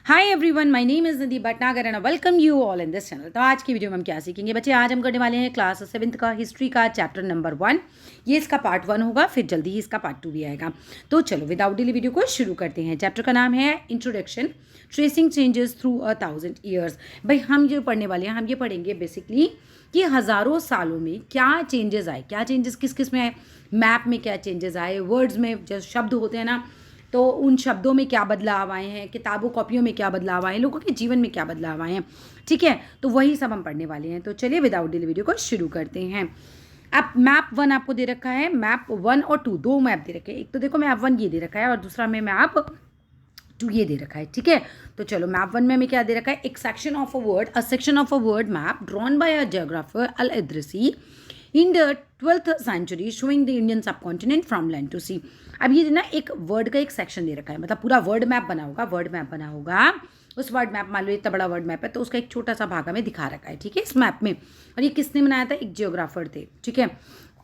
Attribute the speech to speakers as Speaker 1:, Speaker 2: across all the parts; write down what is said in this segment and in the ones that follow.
Speaker 1: Hi everyone, my name is Nidhi Bhatnagar and welcome you all in this channel. तो आज की video में हम क्या सीखेंगे बच्चे? आज हम करने वाले हैं क्लास 7th का हिस्ट्री का चैप्टर नंबर 1। ये इसका पार्ट 1 होगा, फिर जल्दी ही इसका पार्ट 2 भी आएगा। तो चलो विदाउट डिले वीडियो को शुरू करते हैं। चैप्टर का नाम है introduction, tracing changes through 1000 years. भाई हम ये पढ़ने वाले हैं, हम ये पढ़ेंगे बेसिकली कि हज़ारों सालों में क्या चेंजेस आए, क्या चेंजेस किस किस में आए, मैप में क्या चेंजेस आए, वर्ड्स में जो शब्द होते हैं ना, तो उन शब्दों में क्या बदलाव आए हैं, किताबों कॉपियों में क्या बदलाव आए हैं, लोगों के जीवन में क्या बदलाव आए हैं। ठीक है, तो वही सब हम पढ़ने वाले हैं। तो चलिए विदाउट डिले वीडियो को शुरू करते हैं। अब मैप 1 आपको दे रखा है, मैप 1 और 2 दो मैप दे रखे हैं। एक तो देखो मैप 1 ये दे रखा है और दूसरा में मैप 2 ये दे रखा है। ठीक है, तो चलो मैप 1 में हमें क्या दे रखा है? एक section of a section of a world map drawn by a geographer al Idrisi in the 12th century showing the Indian subcontinent from land to sea। अब ये ना एक वर्ड का एक सेक्शन दे रखा है, मतलब पूरा वर्ड मैप बना होगा। उस वर्ड मैप, मान लो इतना बड़ा वर्ड मैप है तो उसका एक छोटा सा भाग हमें दिखा रखा है। ठीक है, इस मैप में। और ये किसने बनाया था? एक जियोग्राफर थे। ठीक है,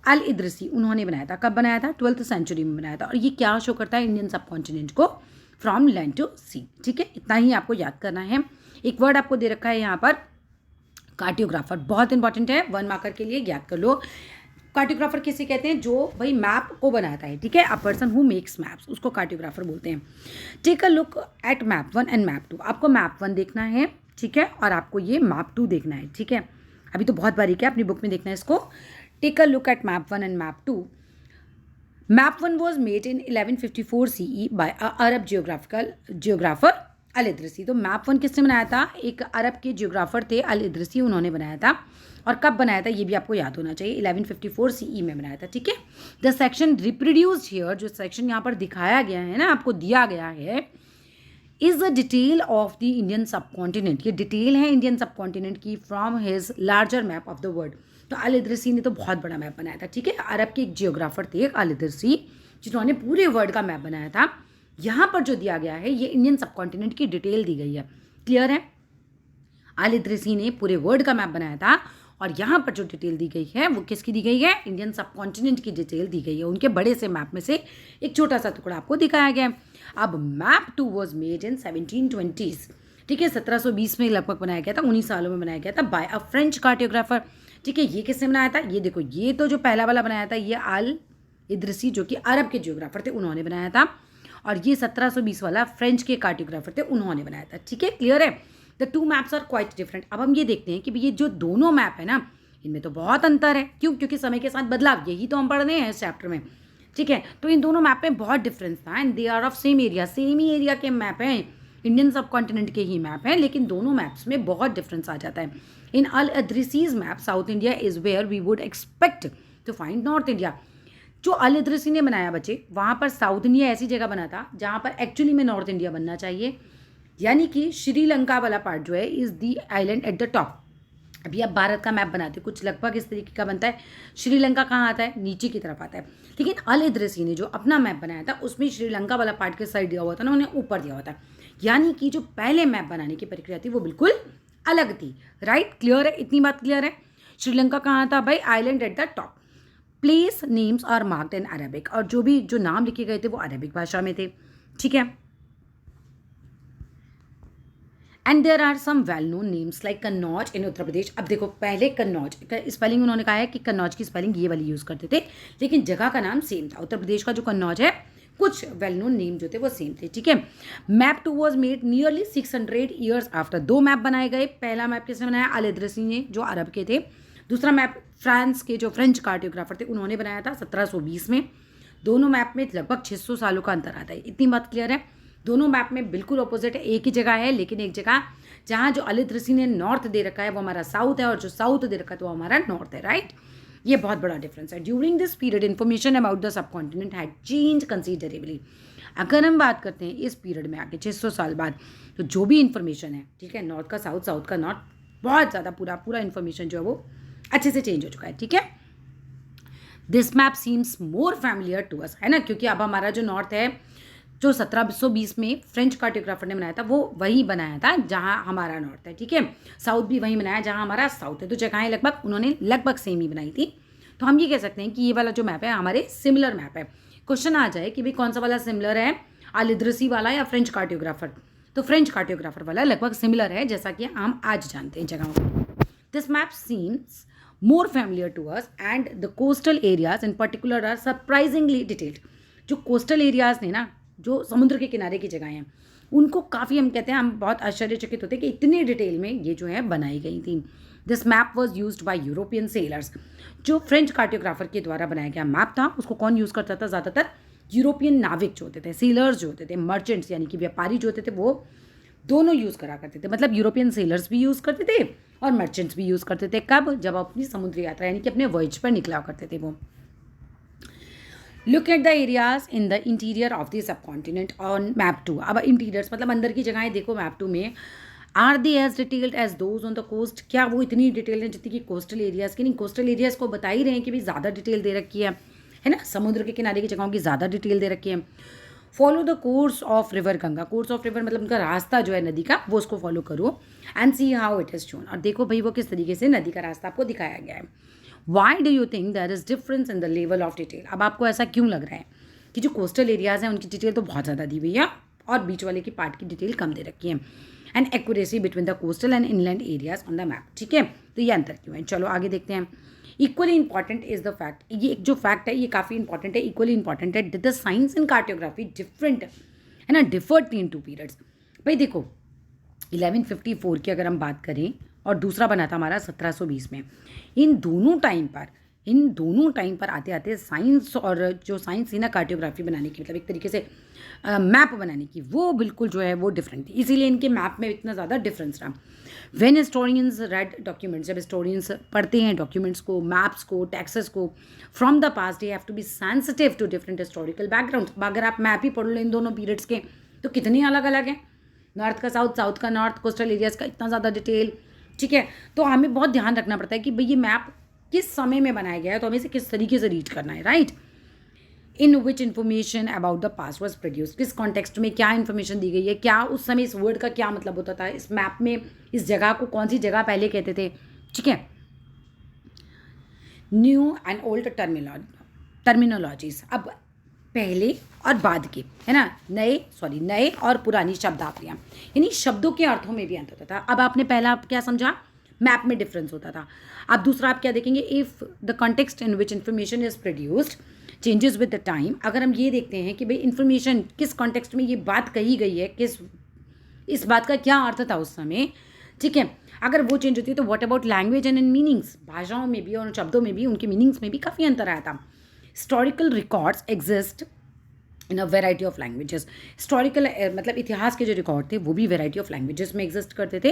Speaker 1: अल इद्रिसी, उन्होंने बनाया था। कब बनाया था? 12th century में बनाया था। और ये क्या शो करता है? इंडियन सब कॉन्टिनेंट को फ्रॉम लैंड टू सी। ठीक है, इतना ही आपको याद करना है। एक वर्ड आपको दे रखा है यहाँ पर, कार्टियोग्राफर। बहुत इंपॉर्टेंट है, 1 मार्कर के लिए याद कर लो। कार्टियोग्राफर किसे कहते हैं? जो भाई मैप को बनाता है। ठीक है, a person who makes maps, उसको कार्टियोग्राफर बोलते हैं। Take a look at map 1 and map 2। आपको मैप 1 देखना है, ठीक है, और आपको ये मैप 2 देखना है। ठीक है, अभी तो बहुत बारीक है, अपनी बुक में देखना है इसको। Take a look at map 1 and map 2। Map 1 was made in 1154 CE by a Arab geographer al Idrisi. तो मैप 1 किसने बनाया था? एक अरब के जियोग्राफर थे अल इद्रिसी, उन्होंने बनाया था। और कब बनाया था ये भी आपको याद होना चाहिए, 1154 CE में बनाया था। ठीक है, द सेक्शन रिप्रोड्यूस्ड हियर, जो सेक्शन यहाँ पर दिखाया गया है ना, आपको दिया गया है, is the detail of the Indian सब कॉन्टिनेंट। ये डिटेल है इंडियन सब कॉन्टिनेंट की from his larger map of the world. तो अल इद्रिसी ने तो बहुत बड़ा मैप बनाया था। ठीक है, अरब के एक जियोग्राफर थे अल इद्रिसी, जिन्होंने पूरे वर्ल्ड का मैप बनाया था। यहाँ पर जो दिया गया है ये इंडियन सब कॉन्टिनेंट की डिटेल दी गई है। क्लियर है? अल इद्रिसी ने पूरे वर्ल्ड का मैप बनाया था और यहाँ पर जो डिटेल दी गई है वो किसकी दी गई है? इंडियन सब कॉन्टिनेंट की डिटेल दी गई है। उनके बड़े से मैप में से एक छोटा सा टुकड़ा आपको दिखाया गया है। अब map 2 was made in 1720s। ठीक है, 1720 में लगभग बनाया गया था, 19 सालों में बनाया गया था बाय अ फ्रेंच कार्टियोग्राफर। ठीक है, ये किसने बनाया था? ये देखो, ये तो जो पहला वाला बनाया था ये अल इद्रिसी, जो कि अरब के जियोग्राफर थे, उन्होंने बनाया था। और ये 1720 वाला फ्रेंच के कार्टियोग्राफर थे, उन्होंने बनाया था। ठीक है, क्लियर है? The two maps are quite different. अब हम ये देखते हैं कि ये जो दोनों मैप है ना, इनमें तो बहुत अंतर है। क्यों? क्योंकि समय के साथ बदलाव, यही तो हम पढ़ रहे हैं इस चैप्टर में। ठीक है, तो इन दोनों मैप में बहुत डिफरेंस था and they are of same area, same ही एरिया के मैप हैं, इंडियन सब कॉन्टिनेंट के ही मैप हैं, लेकिन दोनों मैप्स में बहुत डिफरेंस आ जाता है। In al Idrisi's map South India is where we would expect to find North India. जो अल इद्रिसी ने बनाया बच्चे, वहाँ पर साउथ इंडिया ऐसी जगह बना था जहाँ पर एक्चुअली में नॉर्थ इंडिया बनना चाहिए। यानी कि श्रीलंका वाला पार्ट जो है is the island at the top. अभी आप भारत का मैप बनाते हो, कुछ लगभग इस तरीके का बनता है। श्रीलंका कहाँ आता है? नीचे की तरफ आता है। लेकिन अल इद्रिसी ने जो अपना मैप बनाया था उसमें श्रीलंका वाला पार्ट के साइड दिया हुआ था ना, उन्हें ऊपर दिया हुआ था। यानी कि जो पहले मैप बनाने की प्रक्रिया थी वो बिल्कुल अलग थी। राइट? क्लियर है? इतनी बात क्लियर है? श्रीलंका कहाँ था भाई? Island at the top. Place names are marked in Arabic, और जो भी जो नाम लिखे गए थे वो अरबिक भाषा में थे। ठीक है, and there are some well known names like Kannauj in Uttar Pradesh. अब देखो, पहले कन्नौज स्पेलिंग उन्होंने कहा है कि कन्नौज की स्पेलिंग ये वाली यूज़ करते थे, लेकिन जगह का नाम सेम था। उत्तर प्रदेश का जो कन्नौज है, कुछ वेल नोन नेम जो थे वो सेम थे। ठीक है, map 2 was made nearly 600 years after. 2 map बनाए गए। पहला मैप किसने बनाया? अल इद्रिसी ने, जो अरब के थे। दूसरा मैप फ्रांस के जो फ्रेंच कार्टियोग्राफर थे उन्होंने बनाया था 1720 में। दोनों मैप में लगभग 600 सालों का अंतर आता है। इतनी बात क्लियर है? दोनों मैप में बिल्कुल ऑपोजिट है, एक ही जगह है, लेकिन एक जगह जहाँ जो अल इद्रिसी ने नॉर्थ दे रखा है वो हमारा साउथ है, और जो साउथ दे रखा है तो वो हमारा नॉर्थ है। राइट? ये बहुत बड़ा डिफरेंस है। During this period information about the sub continent had change considerably. अगर हम बात करते हैं इस पीरियड में आके 600 साल बाद, तो जो भी इन्फॉर्मेशन है, ठीक है, नॉर्थ का साउथ, साउथ का नॉर्थ, बहुत ज़्यादा पूरा इन्फॉर्मेशन जो है वो अच्छे से चेंज हो चुका है। ठीक है, this map seems more familiar to us, है ना, क्योंकि अब हमारा जो नॉर्थ है, जो 1720 में फ्रेंच कार्टोग्राफर ने बनाया था वो वही बनाया था जहाँ हमारा नॉर्थ है। ठीक है, साउथ भी वही बनाया जहाँ हमारा साउथ है। तो जगहें लगभग उन्होंने लगभग सेम ही बनाई थी। तो हम ये कह सकते हैं कि ये वाला जो मैप है हमारे सिमिलर मैप है। क्वेश्चन आ जाए कि भाई कौन सा वाला सिमिलर है, अल इद्रिसी वाला या फ्रेंच कार्टोग्राफर, तो फ्रेंच कार्टोग्राफर वाला लगभग सिमिलर है जैसा कि हम आज जानते हैं जगहों को। This map seems more familiar to us and the coastal areas in particular are surprisingly detailed। जो कोस्टल एरियाज ने ना, जो समुद्र के किनारे की जगहें हैं, उनको काफ़ी हम कहते हैं, हम बहुत आश्चर्यचकित होते हैं कि इतने डिटेल में ये जो है बनाई गई थी। This map was used by European sellers. जो फ्रेंच कार्टोग्राफर के द्वारा बनाया गया मैप था उसको कौन यूज़ करता था? ज़्यादातर यूरोपियन नाविक जो होते थे, सेलर्स जो होते थे, मर्चेंट्स यानी कि व्यापारी जो होते थे, वो दोनों यूज़ करा करते थे। मतलब यूरोपियन सेलर्स भी यूज़ करते थे और मर्चेंट्स भी यूज़ करते थे। कब? जब अपनी समुद्री यात्रा यानी कि अपने वॉयज पर निकला करते थे वो। Look at the areas in the interior of the sub continent on map 2। अब इंटीरियर्स मतलब अंदर की जगहें देखो मैप 2 में। Are they as detailed as those on the coast? क्या वो इतनी डिटेल है जितनी कि कोस्टल एरियाज़ की? नहीं, कोस्टल एरियाज़ को बता ही रहे हैं कि भाई ज़्यादा डिटेल दे रखी है ना, समुद्र के किनारे की जगहों की ज़्यादा डिटेल दे रखी है। Follow the course of river Ganga. Course of river मतलब उनका रास्ता जो है नदी का, वो उसको फॉलो करो and see how it is shown. और देखो भाई वो किस तरीके से नदी का रास्ता आपको दिखाया गया है। Why do you think there is difference in the level of detail? अब आपको ऐसा क्यों लग रहा है कि जो कोस्टल एरियाज़ हैं उनकी डिटेल तो बहुत ज़्यादा दी हुई है और बीच वाले की पार्ट की डिटेल कम दे रखी है? And accuracy between the coastal and inland areas on the map. ठीक है, तो ये अंतर क्यों है? चलो आगे देखते हैं। Equally important is the fact, ये एक जो फैक्ट है ये काफ़ी इंपॉर्टेंट है, इक्वली इंपॉर्टेंट है। The science in cartography different है ना, डिफर्ड इन 2 पीरियड्स। भाई देखो 1154 की अगर हम बात करें और दूसरा बना था हमारा 1720 में, इन दोनों टाइम पर आते आते साइंस और जो साइंस थी ना कार्टोग्राफी बनाने की, मतलब एक तरीके से मैप बनाने की, वो बिल्कुल जो है वो डिफरेंट थी। इसीलिए इनके मैप में इतना ज़्यादा डिफरेंस रहा। व्हेन हिस्टोरियंस रेड डॉक्यूमेंट्स, जब हिस्टोरियंस पढ़ते हैं डॉक्यूमेंट्स को, मैप्स को, टेक्सेस को from the past, they have to be sensitive to different historical background. अगर आप मैप ही पढ़ लो इन दोनों पीरियड्स के तो कितने अलग अलग हैं, नॉर्थ का साउथ, साउथ का नॉर्थ, कोस्टल एरियाज़ का इतना ज़्यादा डिटेल। ठीक है, तो हमें बहुत ध्यान रखना पड़ता है कि भाई ये मैप किस समय में बनाया गया है, तो हमें इसे किस तरीके से रीड करना है, right. In which information about the past was produce, किस कॉन्टेक्स्ट में क्या इन्फॉर्मेशन दी गई है, क्या उस समय इस वर्ड का क्या मतलब होता था, इस मैप में इस जगह को कौन सी जगह पहले कहते थे। ठीक है, न्यू एंड ओल्ड टर्मिनोलॉजीज, अब पहले और बाद के, है ना, नए और पुरानी शब्दावलियाँ, यानी शब्दों के अर्थों में भी अंतर होता था। अब आपने पहला क्या समझा, मैप में डिफरेंस होता था। अब दूसरा आप क्या देखेंगे, if the context in which information is produced changes with the time. अगर हम ये देखते हैं कि भाई इन्फॉर्मेशन किस कॉन्टेक्स्ट में ये बात कही गई है, किस इस बात का क्या अर्थ था उस समय, ठीक है, अगर वो चेंज होती है तो what about language and in meanings, भाषाओं में भी और शब्दों में भी, उनके मीनिंग्स में भी काफ़ी अंतर आया था। Historical records exist in a variety of languages. Historical मतलब इतिहास के जो रिकॉर्ड थे वो भी वेराइटी ऑफ लैंग्वेजेस में एग्जिस्ट करते थे,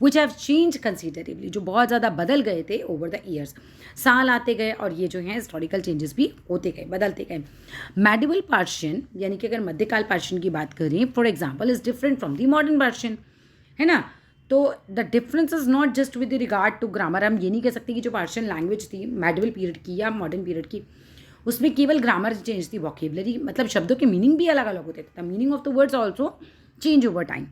Speaker 1: विच हैव चेंज कंसिडरेबली, जो बहुत ज़्यादा बदल गए थे ओवर द ईयर्स। साल आते गए और ये जो हैं हिस्टोरिकल चेंजेस भी होते गए, बदलते गए। मेडिवल पर्शियन, यानी कि अगर मध्यकाल पर्शियन की बात करें for example, is different from the modern Persian, है ना। तो the difference is not just with regard to grammar. हम ये नहीं कह सकते कि जो पर्शियन लैंग्वेज थी मेडिवल पीरियड की या मॉडर्न पीरियड की, उसमें केवल ग्रामर चेंज थी, वोकेबलरी मतलब शब्दों के मीनिंग भी अलग अलग होते थे, the meaning of the words also change over time.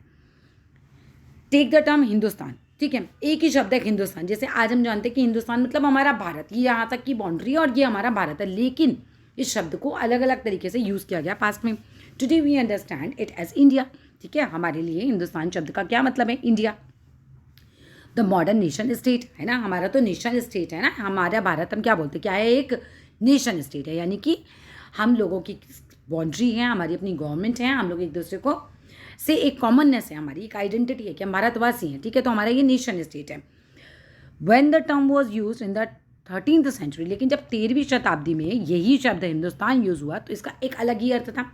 Speaker 1: Take the term Hindustan, ठीक है, एक ही शब्द है हिंदुस्तान। जैसे आज हम जानते हैं कि हिंदुस्तान मतलब हमारा भारत, ये यहाँ तक की बाउंड्री है और ये हमारा भारत है, लेकिन इस शब्द को अलग अलग तरीके से यूज़ किया गया पास्ट में। Today we understand it as India, ठीक है, हमारे लिए हिंदुस्तान शब्द का क्या मतलब है, India. The modern nation state, है ना, हमारा तो नेशन स्टेट है ना, हमारा भारत हम क्या बोलते हैं, क्या है, एक नेशन स्टेट है, यानी कि हम लोगों की बाउंड्री है, हमारी अपनी गवर्नमेंट है, हम लोग एक दूसरे को से एक कॉमननेस है, हमारी एक आइडेंटिटी है कि हम भारतवासी हैं, ठीक है, तो हमारा ये नेशन स्टेट है। When the term was used in the 13th century, लेकिन जब 13वीं शताब्दी में यही शब्द हिंदुस्तान यूज़ हुआ तो इसका एक अलग ही अर्थ था।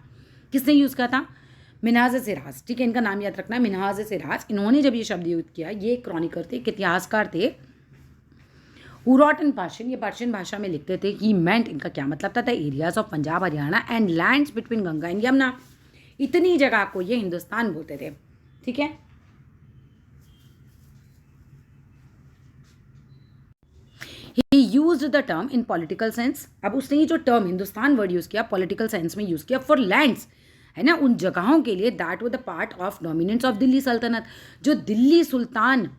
Speaker 1: किसने यूज़ किया था, मिन्हाज सिराज, ठीक है, इनका नाम याद रखना, मिन्हाज सिराज। इन्होंने जब ये शब्द यूज किया, ये क्रॉनिकर थे, एक इतिहासकार थे, हु रॉट इन पर्शियन, ये पर्शियन भाषा में लिखते थे। ही मेंट, इनका क्या मतलब था, areas of Punjab Haryana and lands between Ganga and Yamuna, इतनी जगह को ये हिंदुस्तान बोलते थे, ठीक है। ही used the term in political sense, अब उसने ये जो टर्म हिंदुस्तान वर्ड यूज़ किया पॉलिटिकल सेंस में यूज़ किया, फॉर लैंड्स, है ना, उन जगहों के लिए दैट वो the part of dominance of Delhi सल्तनत, जो दिल्ली सुल्तान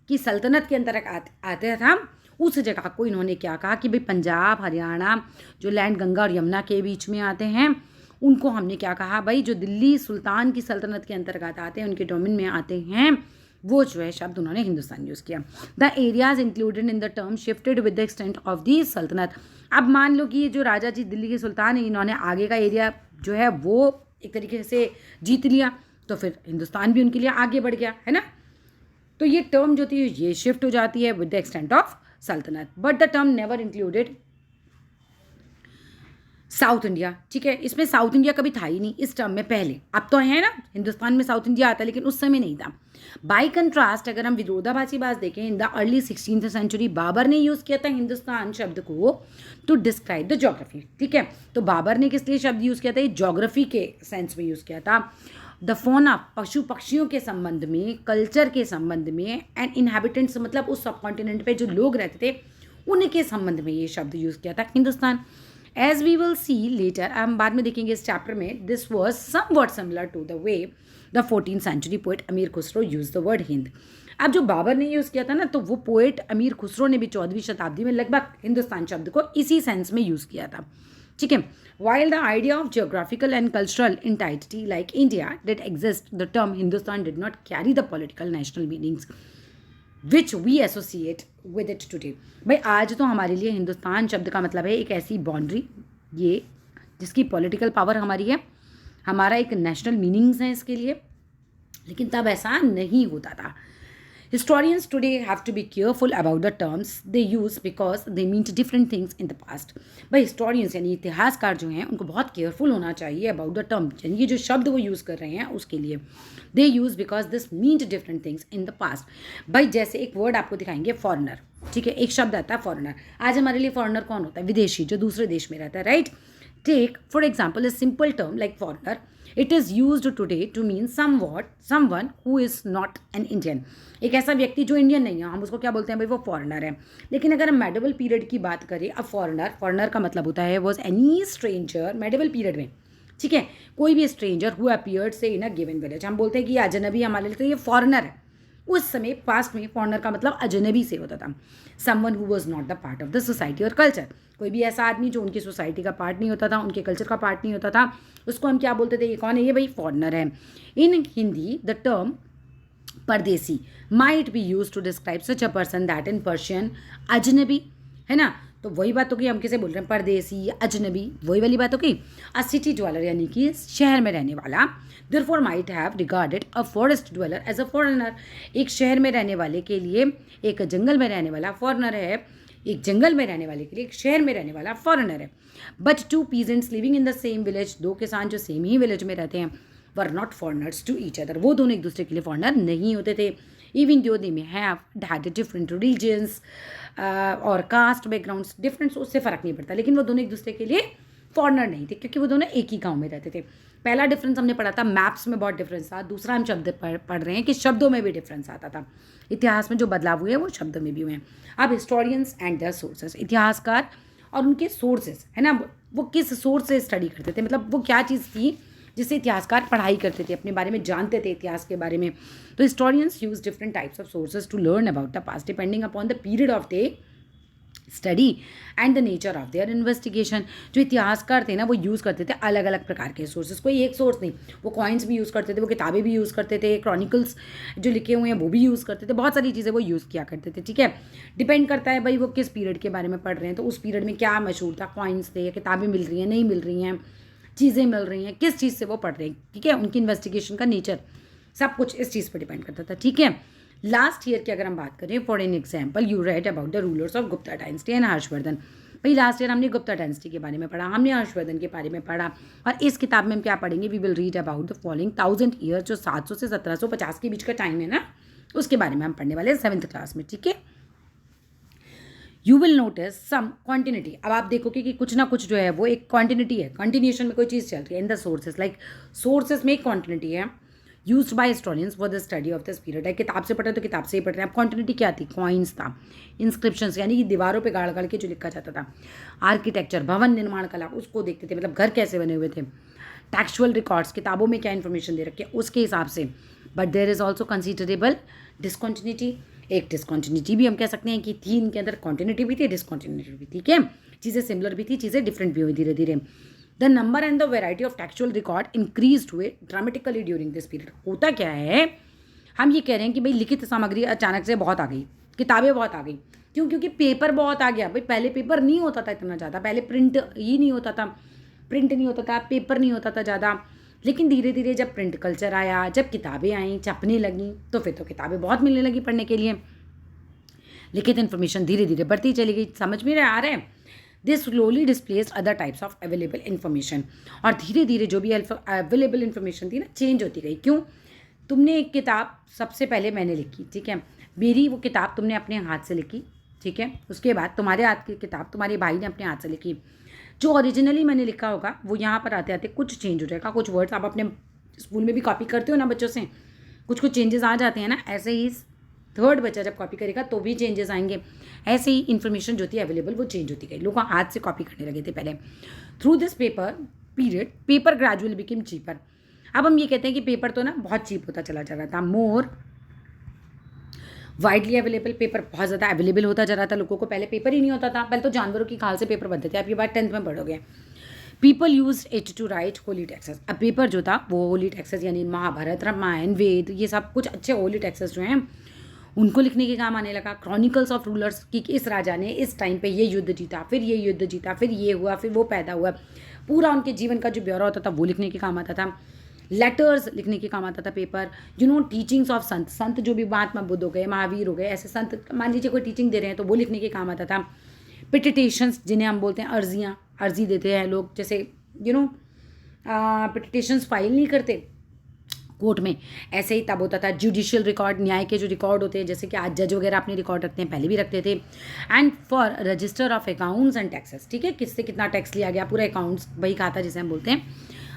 Speaker 1: की सल्तनत के अंदर आते था, उस जगह को इन्होंने क्या कहा कि भाई पंजाब हरियाणा जो लैंड गंगा और यमुना के बीच में आते हैं, उनको हमने क्या कहा भाई, जो दिल्ली सुल्तान की सल्तनत के अंतर्गत आते हैं, उनके डोमेन में आते हैं, वो जो है शब्द उन्होंने हिंदुस्तान यूज़ किया। The areas included in the term shifted with the extent of the सल्तनत। अब मान लो कि ये जो राजा जी दिल्ली के सुल्तान है, इन्होंने आगे का एरिया जो है वो एक तरीके से जीत लिया, तो फिर हिंदुस्तान भी उनके लिए आगे बढ़ गया, है ना। तो ये टर्म जो थी ये शिफ्ट हो जाती है विद द एक्सटेंट ऑफ सल्तनत, but the term never included south India. ठीक है, इसमें साउथ इंडिया कभी था ही नहीं इस टर्म में पहले। अब तो है ना, हिंदुस्तान में साउथ इंडिया आता है, लेकिन उस समय नहीं था। बाई कंट्रास्ट अगर हम विरोधाभासी बात देखें, in the early 16th century Babur ने यूज़ किया था हिंदुस्तान शब्द को टू डिस्क्राइब द ज्योग्राफी। ठीक है, तो बाबर ने किस लिए शब्द यूज़ किया था, ये ज्योग्राफी के सेंस में यूज़ किया था। द फोना, पशु पक्षियों के संबंध में, कल्चर के संबंध में, एंड इनहेबिटेंट्स मतलब उस सब कॉन्टिनेंट पे जो लोग रहते थे उनके संबंध में ये शब्द यूज़ किया था Hindustan. As we will see later, हम बाद में देखेंगे इस चैप्टर में, this was somewhat similar to the way the 14th century poet Amir Khusro use the word Hind. अब जो बाबर ने यूज़ किया था ना, तो वो पोएट अमीर खुसरो ने भी 14वीं शताब्दी में लगभग हिंदुस्तान शब्द को इसी सेंस में यूज़ किया था। ठीक है, while the idea of geographical and cultural entity like India did exist, the term Hindustan did not carry the political national meanings which we associate with it today। भाई आज तो हमारे लिए हिंदुस्तान शब्द का मतलब है एक ऐसी बाउंड्री, ये जिसकी पॉलिटिकल पावर हमारी है, हमारा एक नेशनल मीनिंग्स हैं इसके लिए, लेकिन तब ऐसा नहीं होता था। Historians today have to be careful about the terms they use because they meant different things in the past। भाई historians यानी इतिहासकार जो हैं उनको बहुत केयरफुल होना चाहिए about the term, यानी ये जो शब्द वो यूज़ कर रहे हैं उसके लिए। they use because this meant different things in the past। भाई जैसे एक वर्ड आपको दिखाएंगे फॉरेनर, ठीक है, एक शब्द आता है फॉरेनर। आज हमारे लिए फॉरेनर कौन होता है, विदेशी, जो दूसरे देश में रहता है, right. Take for example a simple term like foreigner, it is used today to mean someone who is not an Indian। एक ऐसा व्यक्ति जो इंडियन नहीं है, हम उसको क्या बोलते हैं भाई, वो फॉरेनर है। लेकिन अगर हम मेडिवल पीरियड की बात करें, अब फॉरेनर का मतलब होता है was any stranger medieval period में, ठीक है, कोई भी स्ट्रेंजर हु अपीयर्ड से इन अ गिवन विलेज। हम बोलते हैं कि अजनबी हमारे लिए, तो ये फॉरेनर है। उस समय पास्ट में फॉरेनर का मतलब अजनबी से होता था, someone who was not the part of the society और कल्चर। कोई भी ऐसा आदमी जो उनकी सोसाइटी का पार्ट नहीं होता था, उनके कल्चर का पार्ट नहीं होता था, उसको हम क्या बोलते थे, ये कौन है, ये भाई फॉरेनर है। In Hindi the term pardesi might be use to describe such a person that in Persian ajnabi, है ना। तो वही बात हो गई, हम किसे बोल रहे हैं, परदेसी, अजनबी, वही वाली बात हो गई। अ सिटी ड्वेलर यानी कि शहर में रहने वाला, therefore might have regarded a forest dweller as a foreigner। एक शहर में रहने वाले के लिए एक जंगल में रहने वाला फॉरेनर है, एक जंगल में रहने वाले के लिए एक शहर में रहने वाला फॉरेनर है। But two peasants living in the same village, दो किसान जो सेम ही विलेज में रहते हैं, were not foreigners to each other, वो दोनों एक दूसरे के लिए फॉरनर नहीं होते थे। इवन दो दे में हैव हैड डिफरेंट रिलीजन्स और कास्ट बैकग्राउंड्स डिफरेंट्स, उससे फ़र्क नहीं पड़ता, लेकिन वो दोनों एक दूसरे के लिए फॉरनर नहीं थे, क्योंकि वो दोनों एक ही गांव में रहते थे। पहला डिफरेंस हमने पढ़ा था, मैप्स में बहुत डिफरेंस था। दूसरा हम शब्द पढ़ रहे हैं कि शब्दों में भी डिफरेंस आता था। इतिहास में जो बदलाव हुए हैं वो शब्दों में भी हुए हैं। अब हिस्टोरियंस एंड देयर सोर्सेस, इतिहासकार और उनके सोर्सेस, है ना, वो किस सोर्स से स्टडी करते थे, मतलब वो क्या चीज़ थी जिससे इतिहासकार पढ़ाई करते थे, अपने बारे में जानते थे इतिहास के बारे में। तो historians use different types of sources to learn about the past depending upon the period of the study and the nature of their investigation. जो इतिहासकार थे ना, वो यूज़ करते थे अलग अलग प्रकार के सोर्सेज, कोई एक सोर्स नहीं। वो कॉइन्स भी यूज़ करते थे, वो किताबें भी यूज़ करते थे, क्रॉनिकल्स जो लिखे हुए हैं वो भी यूज़ करते थे, बहुत सारी चीज़ें वो यूज़ किया करते थे। ठीक है, डिपेंड करता है भाई वो किस पीरियड के बारे में पढ़ रहे हैं, तो उस पीरियड में क्या मशहूर था, कॉइन्स थे, किताबें मिल रही हैं, नहीं मिल रही हैं, चीज़ें मिल रही हैं, किस चीज़ से वो पढ़ रहे हैं। ठीक है, उनकी इन्वेस्टिगेशन का नेचर सब कुछ इस चीज़ पर डिपेंड करता था। ठीक है, लास्ट ईयर की अगर हम बात करें, for an example you read about the rulers of Gupta dynasty and Harshvardhan. भाई लास्ट ईयर हमने गुप्ता डायनेस्टी के बारे में पढ़ा, हमने हर्षवर्धन के बारे में पढ़ा, और इस किताब में हम क्या पढ़ेंगे, we will read about the following 1000 year, जो 700 से 1750 के बीच का टाइम है ना, उसके बारे में हम पढ़ने वाले हैं 7th क्लास में। ठीक है, you will notice some continuity. अब आप देखोगे कि कुछ ना कुछ जो है वो एक कॉन्टिन्यूटी है, कंटिन्यूशन में कोई चीज़ चल रही है in the sources, like sources में एक कॉन्टिन्यूटी है used by historians for the study of this period. है किताब से पढ़ रहे तो किताब से ही पढ़ रहे हैं। अब कॉन्टिन्यूटी क्या थी, कॉइन्स था, इंस्क्रिप्शंस यानी कि दीवारों पे गाड़ गाड़ के जो लिखा जाता था, आर्किटेक्चर, भवन निर्माण कला, उसको देखते थे, मतलब घर कैसे बने हुए थे, टेक्सचुअल रिकॉर्ड्स, किताबों में क्या इन्फॉर्मेशन दे रखी है उसके हिसाब से। But there is also considerable discontinuity, एक डिसकॉन्टिन्यूटी भी हम कह सकते हैं कि थी, इनके अंदर कॉन्टिन्यूटी भी थी, डिसकॉन्टिन्यूटी भी, ठीक है, चीज़ें सिमिलर भी थी, चीज़ें डिफरेंट भी हुई धीरे धीरे। The number and the variety of textual record increase हुए ड्रामेटिकली ड्यूरिंग दिस पीरियड। होता क्या है, हम ये कह रहे हैं कि भाई लिखित सामग्री अचानक से बहुत आ गई, किताबें बहुत आ गई। क्यों? क्योंकि पेपर बहुत आ गया। भाई पहले पेपर नहीं होता था इतना ज़्यादा, पहले प्रिंट ही नहीं होता था, प्रिंट नहीं होता था, पेपर नहीं होता था ज़्यादा। लेकिन धीरे धीरे जब प्रिंट कल्चर आया, जब किताबें आई, छपने लगी, तो फिर तो किताबें बहुत मिलने लगी पढ़ने के लिए। लिखित इन्फॉर्मेशन धीरे धीरे बढ़ती चली गई। समझ में आ रहा है? This slowly displaced other types of available information. और धीरे धीरे जो भी अवेलेबल इन्फॉर्मेशन थी ना, चेंज होती गई। क्यों? तुमने एक किताब सबसे पहले मैंने लिखी, ठीक है, मेरी वो किताब तुमने अपने हाथ से लिखी, ठीक है, उसके बाद तुम्हारे हाथ की किताब तुम्हारे भाई ने अपने हाथ से लिखी। जो ओरिजिनली मैंने लिखा होगा वो यहाँ पर आते आते कुछ चेंज हो जाएगा। कुछ वर्ड्स आप अपने स्कूल में भी कॉपी करते हो ना बच्चों से, कुछ कुछ चेंजेस आ जाते हैं ना, ऐसे ही थर्ड बच्चा जब कॉपी करेगा तो भी चेंजेस आएंगे। ऐसे ही इन्फॉर्मेशन जो थी अवेलेबल वो चेंज होती गई। लोग हाथ से कॉपी करने लगे थे पहले। Through this paper period paper gradually became cheaper. अब हम ये कहते हैं कि पेपर तो ना बहुत चीप होता चला जा रहा था। मोर वाइडली अवेलेबल, पेपर बहुत ज़्यादा अवेलेबल होता जा रहा था लोगों को। पहले पेपर ही नहीं होता था, पहले तो जानवरों की खाल से पेपर बनते थे। आप ये बात 10th में पढ़ोगे। People use it to write holy texts. अब पेपर जो था वो होली टेक्सेस यानी महाभारत, रामायण, वेद, ये सब कुछ अच्छे होली टेक्सेस जो हैं उनको लिखने के काम आने लगा। क्रॉनिकल्स ऑफ रूलर्स कि इस राजा ने इस टाइम पे ये युद्ध जीता, फिर ये युद्ध जीता, फिर ये हुआ, फिर वो पैदा हुआ, पूरा उनके जीवन का जो ब्यौरा होता था वो लिखने के काम आता था। लेटर्स लिखने के काम आता था पेपर। टीचिंग्स ऑफ संत, संत जो भी महात्मा बुद्ध हो गए, महावीर हो गए, ऐसे संत मान लीजिए कोई टीचिंग दे रहे हैं तो वो लिखने के काम आता था। पिटिटेशंस जिन्हें हम बोलते हैं अर्जियाँ, अर्जी देते हैं लोग, जैसे पिटिटेशंस फाइल नहीं करते कोर्ट में, ऐसे ही तब होता था। जुडिशियल रिकॉर्ड, न्याय के जो रिकॉर्ड होते हैं, जैसे कि आज जज वगैरह अपने रिकॉर्ड रखते हैं, पहले भी रखते थे। And for register of accounts and taxes, ठीक है, किससे कितना टैक्स लिया गया, पूरा अकाउंट्स बही खाता जिसे हम बोलते हैं,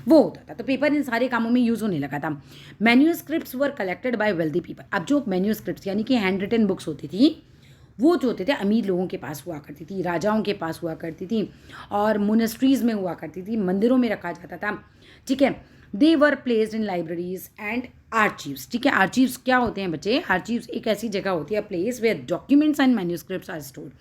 Speaker 1: वो होता था। तो पेपर इन सारे कामों में यूज़ होने लगा था। Manuscripts were collected by wealthy people. अब जो मैन्यूस्क्रिप्ट्स यानी कि हैंड रिटन बुक्स होती थी वो जो होते थे अमीर लोगों के पास हुआ करती थी, राजाओं के पास हुआ करती थी, और मोनेस्ट्रीज में हुआ करती थी, मंदिरों में रखा जाता था, ठीक है। They were placed in libraries and archives, ठीक है। आर्चीव्स क्या होते हैं बच्चे? आर्चीव्स एक ऐसी जगह होती है, place where documents and manuscripts are stored,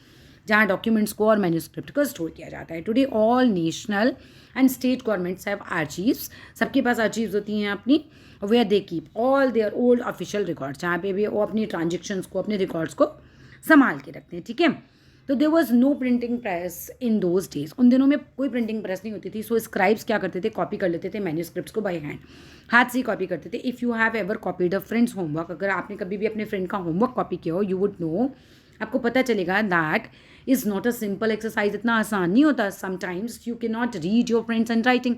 Speaker 1: जहाँ डॉक्यूमेंट्स को और मैन्यूस्क्रिप्ट को स्टोर किया जाता है। Today all national and state governments have archives, सबके पास आर्चीव्स होती हैं अपनी, where they keep all their old official records, जहाँ पे भी वो अपनी ट्रांजेक्शन्स को, अपने रिकॉर्ड्स को संभाल के रखते हैं, ठीक है। तो there was no printing press in those days, उन दिनों में कोई प्रिंटिंग प्रेस नहीं होती थी। सो स्क्राइब्स क्या करते थे? कॉपी कर लेते थे मैन्यूस्क्रिप्ट्स को बाय हैंड, हाथ से ही कॉपी करते थे। If you have ever copied a friends homework, अगर आपने कभी भी अपने फ्रेंड का होमवर्क कॉपी किया हो, यू वुड नो, आपको पता चलेगा that is not a simple exercise, इतना आसान नहीं होता। Sometimes you can not read your friends hand writing,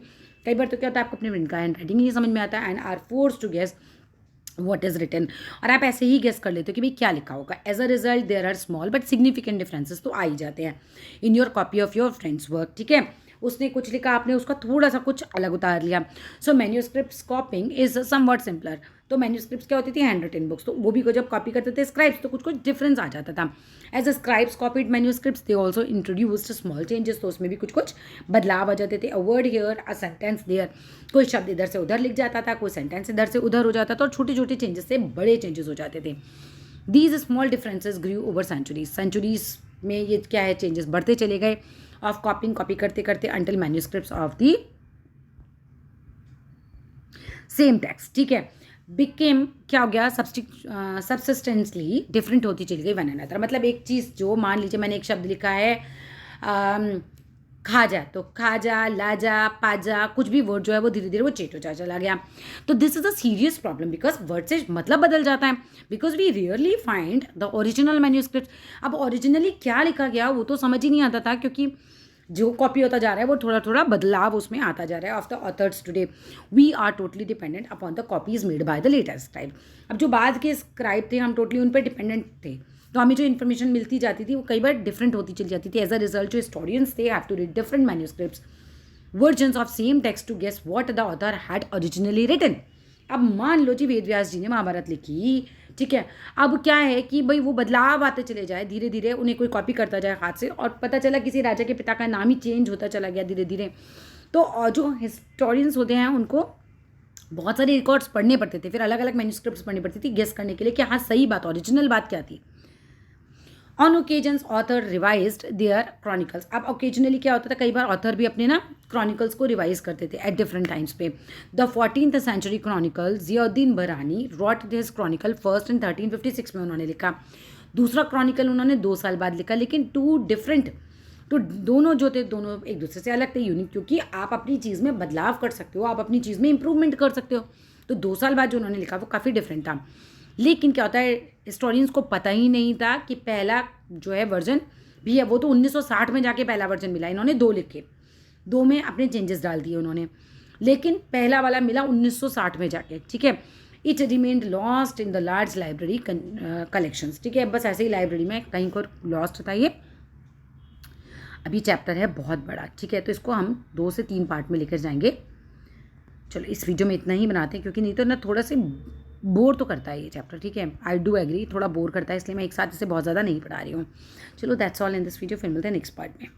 Speaker 1: कई बार तो क्या होता है आपको अपने फ्रेंड का हैंड राइटिंग नहीं समझ में आता, and are force to guess what is written, और आप ऐसे ही गेस कर लेते हो कि भाई क्या लिखा होगा। As a result there are small but significant differences तो आ ही जाते हैं in your copy of your friend's work, ठीक है। उसने कुछ लिखा, आपने उसका थोड़ा सा कुछ अलग उतार लिया। So manuscripts copying is somewhat simpler. तो मैन्यूस्क्रिप्ट्स क्या होती थी? हैंड रिटन बुक्स, तो वो भी को जब कॉपी करते थे स्क्राइब्स तो कुछ कुछ डिफरेंस आ जाता था। As a scribes copied manuscripts they also introduced small changes, तो उसमें भी कुछ कुछ बदलाव आ जाते थे। A word here, a sentence there, कोई शब्द इधर से उधर लिख जाता था, कोई सेंटेंस इधर से उधर हो जाता था, और छोटे छोटे चेंजेस से बड़े चेंजेस हो जाते थे। These small differences grew over centuries, centuries में ये क्या है, चेंजेस बढ़ते चले गए। ऑफ कॉपिंग, कॉपी करते करते, until manuscripts of the same text, ठीक है, बिकेम क्या हो गया, सबसिस्टेंसली डिफरेंट होती चली गई वन अनदर। मतलब एक चीज़ जो, मान लीजिए मैंने एक शब्द लिखा है खाजा, तो खाजा, लाजा, पाजा, कुछ भी वर्ड जो है वो धीरे धीरे वो चेंज हो चला गया। तो this is a serious problem because word से मतलब बदल जाता है, because we rarely find the original manuscript. अब ओरिजिनली क्या लिखा गया वो तो समझ ही नहीं आता था, क्योंकि जो कॉपी होता जा रहा है वो थोड़ा थोड़ा बदलाव उसमें आता जा रहा है। Of the authors today we are totally dependent upon the copies made by the latest scribe. अब जो बाद के स्क्राइब थे हम टोटली उन पर डिपेंडेंट थे, तो हमें जो इन्फॉर्मेशन मिलती जाती थी वो कई बार डिफरेंट होती चली जाती थी। एज अ रिजल्ट जो हिस्टोरियंस थे have to read different manuscripts versions of same text to guess what the author had originally written. अब मान लो जी वेद व्यास जी ने महाभारत लिखी, ठीक है, अब क्या है कि भाई वो बदलाव आते चले जाए, धीरे धीरे उन्हें कोई कॉपी करता जाए हाथ से, और पता चला किसी राजा के पिता का नाम ही चेंज होता चला गया धीरे धीरे। तो जो हिस्टोरियंस होते हैं उनको बहुत सारे रिकॉर्ड्स पढ़ने पड़ते थे, फिर अलग अलग मैन्यूस्क्रिप्ट्स पढ़नी पड़ती थी गेस करने के लिए कि हाँ सही बात, ओरिजिनल बात क्या थी। On occasions author revised their chronicles. अब ओकेजनली क्या होता था, कई बार ऑथर भी अपने ना क्रॉनिकल्स को रिवाइज करते थे एट डिफरेंट टाइम्स पे। The 14th century chronicle, Ziauddin Barani wrote this chronicle first in 1356 में उन्होंने लिखा। दूसरा क्रॉनिकल उन्होंने 2 साल बाद लिखा, लेकिन टू डिफरेंट, तो दोनों जो थे दोनों एक दूसरे से अलग थे, यूनिक, क्योंकि आप अपनी चीज़ में बदलाव कर सकते हो, आप अपनी चीज़ में इंप्रूवमेंट कर सकते हो। तो 2 साल बाद जो उन्होंने लिखा वो काफ़ी डिफरेंट था। लेकिन क्या होता है, हिस्टोरियंस को पता ही नहीं था कि पहला जो है वर्जन भी है वो तो 1960 में जाके पहला वर्जन मिला। इन्होंने 2 लिखे, 2 में अपने चेंजेस डाल दिए उन्होंने, लेकिन पहला वाला मिला 1960 में जाके, ठीक है। It remained lost in the large library collections, ठीक है। बस ऐसे ही लाइब्रेरी में कहीं को लॉस्ट था ये। अभी चैप्टर है बहुत बड़ा, ठीक है, तो इसको हम 2 से 3 पार्ट में लेकर जाएंगे। चलो इस वीडियो में इतना ही बनाते हैं, क्योंकि नहीं तो ना थोड़ा से बोर तो करता है ये चैप्टर, ठीक है। आई डू एग्री, थोड़ा बोर करता है, इसलिए मैं एक साथ इसे बहुत ज़्यादा नहीं पढ़ा रही हूँ। चलो that's all in this video, फिर मिलते हैं नेक्स्ट पार्ट में।